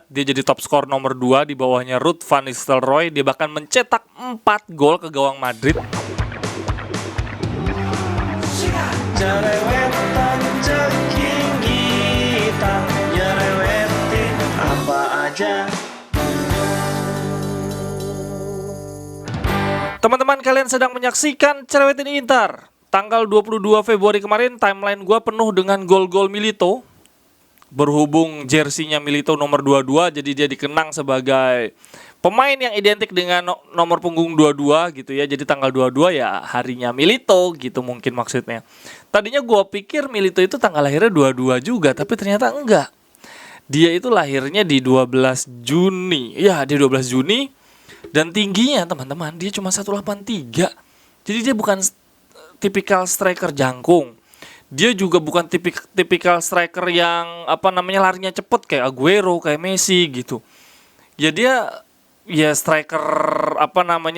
dia jadi top skor nomor 2 di bawahnya Ruud van Nistelrooy. Dia bahkan mencetak 4 gol ke gawang Madrid. Jerewetan ceking kita, nyerewetin apa aja. Teman-teman, kalian sedang menyaksikan Cerewetin Inter. Tanggal 22 Februari kemarin timeline gue penuh dengan gol-gol Milito. Berhubung jersinya Milito nomor 22, jadi dia dikenang sebagai pemain yang identik dengan nomor punggung 22 gitu ya. Jadi tanggal 22 ya harinya Milito gitu mungkin maksudnya. Tadinya gue pikir Milito itu tanggal lahirnya 22 juga, tapi ternyata enggak. Dia itu lahirnya di 12 Juni. Ya, di 12 Juni. Dan tingginya teman-teman, dia cuma 183. Jadi dia bukan tipikal striker jangkung. Dia juga bukan tipikal striker yang larinya cepet kayak Aguero, kayak Messi gitu. Ya dia striker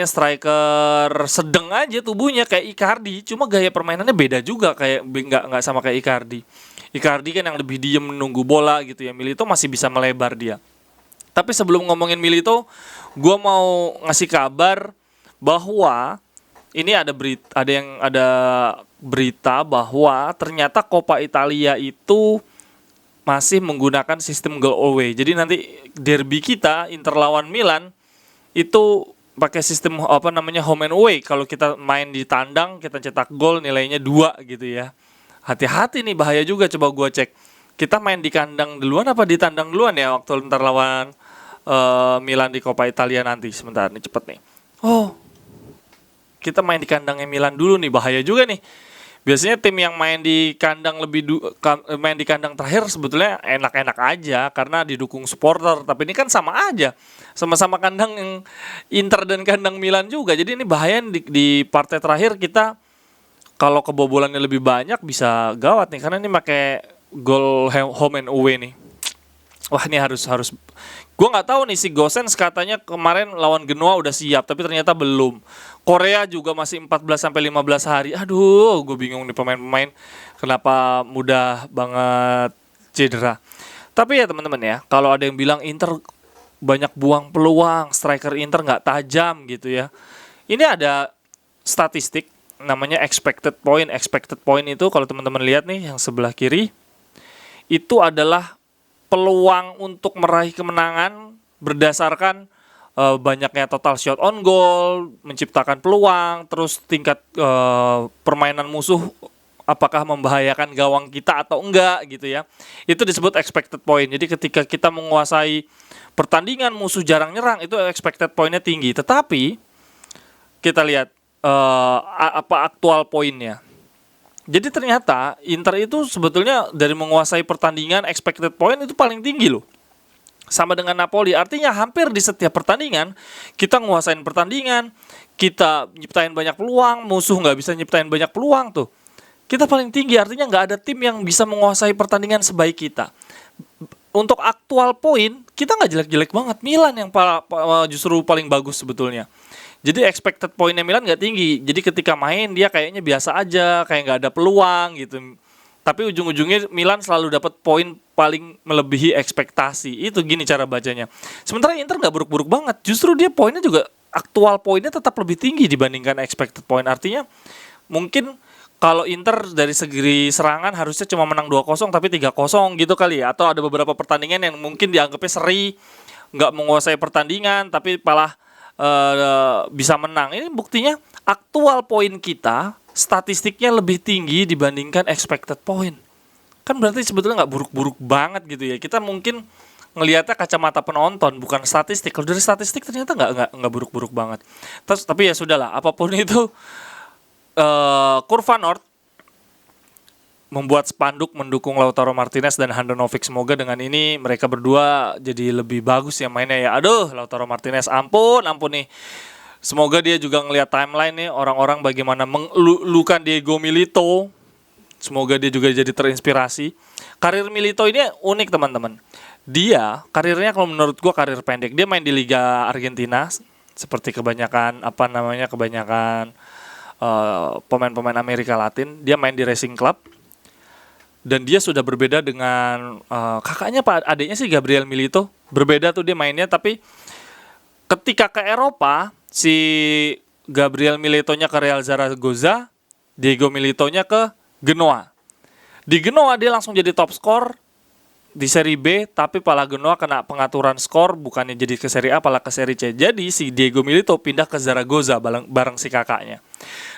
striker sedang aja tubuhnya kayak Icardi, cuma gaya permainannya beda juga, kayak nggak sama kayak Icardi. Icardi kan yang lebih diem menunggu bola gitu ya. Milito masih bisa melebar dia. Tapi sebelum ngomongin Milito, gue mau ngasih kabar bahwa ini ada berita bahwa ternyata Coppa Italia itu masih menggunakan sistem goal away. Jadi nanti derby kita Inter lawan Milan itu pakai sistem home and away. Kalau kita main di tandang, kita cetak gol nilainya 2 gitu ya. Hati-hati nih, bahaya juga. Coba gue cek. Kita main di kandang duluan apa di tandang duluan ya waktu ntar lawan Milan di Coppa Italia nanti. Sebentar nih, cepet nih. Oh, kita main di kandangnya Milan dulu nih, bahaya juga nih. Biasanya tim yang main di kandang main di kandang terakhir sebetulnya enak-enak aja karena didukung supporter. Tapi ini kan sama aja, sama-sama kandang yang Inter dan kandang Milan juga. Jadi ini bahaya di partai terakhir kita kalau kebobolannya lebih banyak bisa gawat nih, karena ini pakai gol home and away nih. Wah, ini harus gue nggak tahu nih, si Gosens katanya kemarin lawan Genoa udah siap, tapi ternyata belum. Korea juga masih 14-15 hari. Aduh, gue bingung nih pemain-pemain kenapa mudah banget cedera. Tapi ya teman-teman ya, kalau ada yang bilang Inter banyak buang peluang, striker Inter nggak tajam gitu ya. Ini ada statistik namanya expected point. Expected point itu kalau teman-teman lihat nih yang sebelah kiri, itu adalah peluang untuk meraih kemenangan berdasarkan banyaknya total shot on goal, menciptakan peluang, terus tingkat permainan musuh apakah membahayakan gawang kita atau enggak gitu ya. Itu disebut expected point. Jadi ketika kita menguasai pertandingan, musuh jarang nyerang, itu expected point-nya tinggi. Tetapi kita lihat aktual poinnya. Jadi ternyata Inter itu sebetulnya dari menguasai pertandingan expected point itu paling tinggi loh. Sama dengan Napoli, artinya hampir di setiap pertandingan kita nguasain pertandingan, kita nyiptain banyak peluang, musuh nggak bisa nyiptain banyak peluang tuh. Kita paling tinggi, artinya nggak ada tim yang bisa menguasai pertandingan sebaik kita. Untuk aktual poin, kita nggak jelek-jelek banget. Milan yang justru paling bagus sebetulnya. Jadi expected poinnya Milan nggak tinggi. Jadi ketika main dia kayaknya biasa aja, kayak nggak ada peluang gitu. Tapi ujung-ujungnya Milan selalu dapat poin paling melebihi ekspektasi. Itu gini cara bacanya. Sementara Inter nggak buruk-buruk banget. Justru dia poinnya juga, aktual poinnya tetap lebih tinggi dibandingkan expected point. Artinya mungkin kalau Inter dari segi serangan harusnya cuma menang 2-0 tapi 3-0 gitu kali ya. Atau ada beberapa pertandingan yang mungkin dianggapnya seri, nggak menguasai pertandingan tapi malah bisa menang. Ini buktinya aktual poin kita statistiknya lebih tinggi dibandingkan expected point. Kan berarti sebetulnya nggak buruk-buruk banget gitu ya. Kita mungkin ngelihatnya kacamata penonton bukan statistik. Kalau dari statistik ternyata nggak buruk-buruk banget. Terus tapi ya sudahlah, apapun itu Kurva Nord membuat spanduk mendukung Lautaro Martinez dan Handanovic. Semoga dengan ini mereka berdua jadi lebih bagus ya mainnya ya. Aduh, Lautaro Martinez ampun nih. Semoga dia juga ngelihat timeline nih orang-orang bagaimana mengeluhkan Diego Milito. Semoga dia juga jadi terinspirasi. Karir Milito ini unik teman-teman. Dia karirnya kalau menurut gua karir pendek. Dia main di Liga Argentina seperti kebanyakan pemain-pemain Amerika Latin. Dia main di Racing Club. Dan dia sudah berbeda dengan kakaknya Pak, adiknya sih Gabriel Milito. Berbeda tuh dia mainnya, tapi ketika ke Eropa, si Gabriel Militonya ke Real Zaragoza, Diego Militonya ke Genoa. Di Genoa dia langsung jadi top skor di Serie B, tapi pala Genoa kena pengaturan skor, bukannya jadi ke Serie A, pala ke Serie C. Jadi si Diego Milito pindah ke Zaragoza bareng si kakaknya.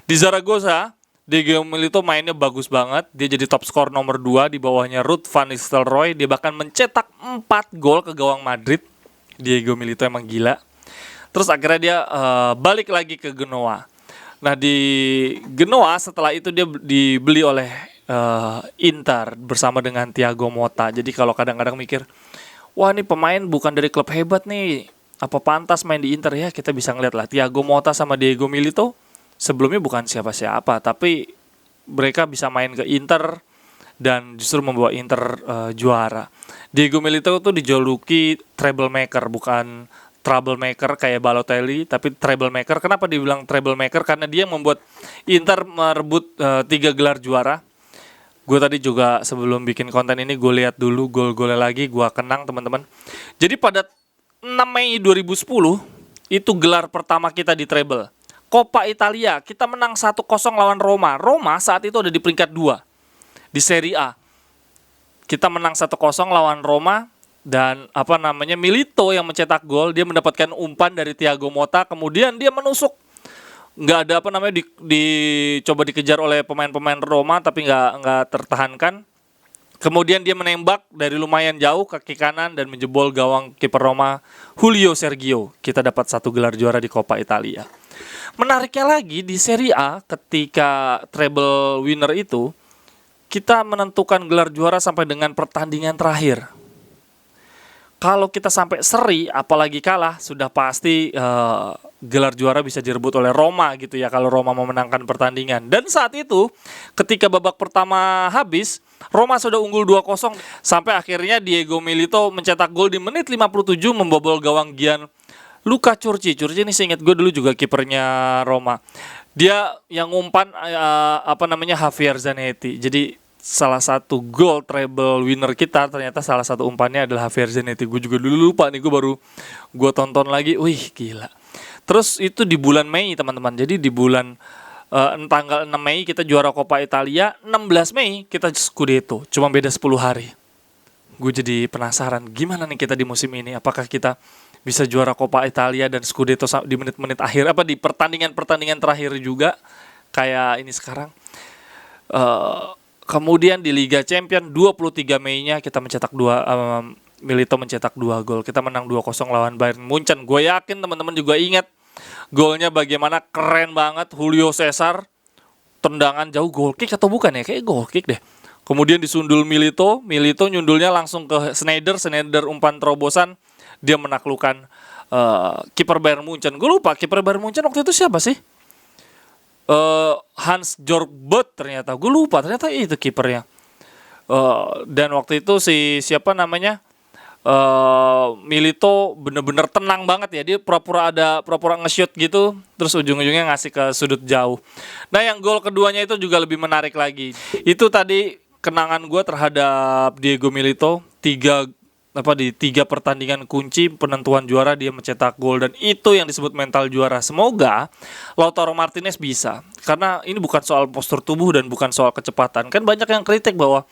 Di Zaragoza, Diego Milito mainnya bagus banget. Dia jadi top skor nomor 2 di bawahnya Ruud van Nistelrooy. Dia bahkan mencetak 4 gol ke gawang Madrid. Diego Milito emang gila. Terus akhirnya dia balik lagi ke Genoa. Nah di Genoa setelah itu dia dibeli oleh Inter bersama dengan Thiago Motta. Jadi kalau kadang-kadang mikir, wah ini pemain bukan dari klub hebat nih, apa pantas main di Inter ya? Kita bisa ngeliat lah Thiago Motta sama Diego Milito sebelumnya bukan siapa-siapa, tapi mereka bisa main ke Inter dan justru membawa Inter juara. Diego Milito tuh dijuluki treble maker, bukan troublemaker kayak Balotelli, tapi treble maker. Kenapa dibilang treble maker? Karena dia membuat Inter merebut 3 gelar juara. Gue tadi juga sebelum bikin konten ini gue lihat dulu gol-golnya lagi, gue kenang teman-teman. Jadi pada 6 Mei 2010 itu gelar pertama kita di treble. Coppa Italia, kita menang 1-0 lawan Roma. Roma saat itu ada di peringkat 2 di Serie A. Kita menang 1-0 lawan Roma dan Milito yang mencetak gol, dia mendapatkan umpan dari Thiago Motta, kemudian dia menusuk. Nggak ada dicoba dikejar oleh pemain-pemain Roma tapi nggak tertahankan. Kemudian dia menembak dari lumayan jauh kaki kanan dan menjebol gawang kiper Roma Julio Sergio. Kita dapat 1 gelar juara di Coppa Italia. Menariknya lagi di Serie A ketika treble winner itu kita menentukan gelar juara sampai dengan pertandingan terakhir. Kalau kita sampai seri apalagi kalah sudah pasti gelar juara bisa direbut oleh Roma gitu ya kalau Roma memenangkan pertandingan. Dan saat itu ketika babak pertama habis Roma sudah unggul 2-0 sampai akhirnya Diego Milito mencetak gol di menit 57 membobol gawang Luca Curci. Curci ini seingat gue dulu juga kipernya Roma. Dia yang umpan Javier Zanetti. Jadi salah satu gol treble winner kita ternyata salah satu umpannya adalah Javier Zanetti. Gue juga dulu lupa nih, gue tonton lagi. Wih gila. Terus itu di bulan Mei teman-teman. Jadi di bulan tanggal 6 Mei kita juara Coppa Italia, 16 Mei kita Scudetto. Cuma beda 10 hari. Gue jadi penasaran gimana nih kita di musim ini. Apakah kita bisa juara Coppa Italia dan Scudetto di menit-menit akhir, di pertandingan-pertandingan terakhir juga kayak ini sekarang. Kemudian di Liga Champions 23 Mei-nya kita mencetak Milito mencetak 2 gol. Kita menang 2-0 lawan Bayern Munchen. Gue yakin teman-teman juga ingat golnya bagaimana keren banget. Julio Cesar tendangan jauh, goal kick atau bukan ya? Kayak goal kick deh. Kemudian disundul Milito nyundulnya langsung ke Sneijder umpan terobosan, dia menaklukkan kiper Bayern Munchen. Gue lupa kiper Bayern Munchen waktu itu siapa sih? Hans Jörg Butt ternyata. Gue lupa ternyata itu kipernya. Dan waktu itu Milito bener-bener tenang banget ya. Dia pura-pura nge-shoot gitu, terus ujung-ujungnya ngasih ke sudut jauh. Nah yang gol keduanya itu juga lebih menarik lagi. Itu tadi kenangan gue terhadap Diego Milito. Di 3 pertandingan kunci penentuan juara dia mencetak gol, dan itu yang disebut mental juara. Semoga Lautaro Martinez bisa, karena ini bukan soal postur tubuh dan bukan soal kecepatan. Kan banyak yang kritik bahwa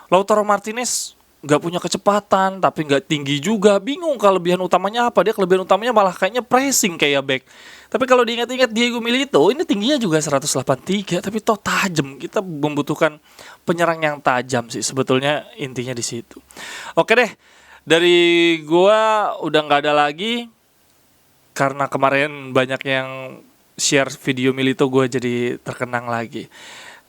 Lautaro Martinez gak punya kecepatan tapi gak tinggi juga, bingung kelebihan utamanya apa. Dia kelebihan utamanya malah kayaknya pressing kayak back. Tapi kalau diingat-ingat Diego Milito ini tingginya juga 183 tapi toh tajam. Kita membutuhkan penyerang yang tajam sih sebetulnya, intinya di situ. Oke deh, dari gua udah nggak ada lagi karena kemarin banyak yang share video Milito, gue jadi terkenang lagi.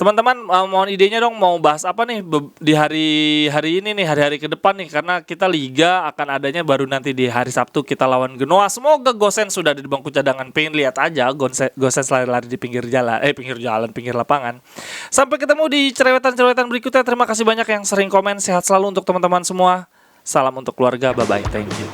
Teman-teman mohon idenya dong, mau bahas apa nih di hari ini nih, hari-hari ke depan nih, karena kita liga akan adanya baru nanti di hari Sabtu kita lawan Genoa. Semoga Gosens sudah ada di bangku cadangan, pengen lihat aja Gosens lari-lari di pinggir lapangan. Sampai ketemu di cerewetan-cerewetan berikutnya. Terima kasih banyak yang sering komen. Sehat selalu untuk teman-teman semua. Salam untuk keluarga. Bye bye. Thank you.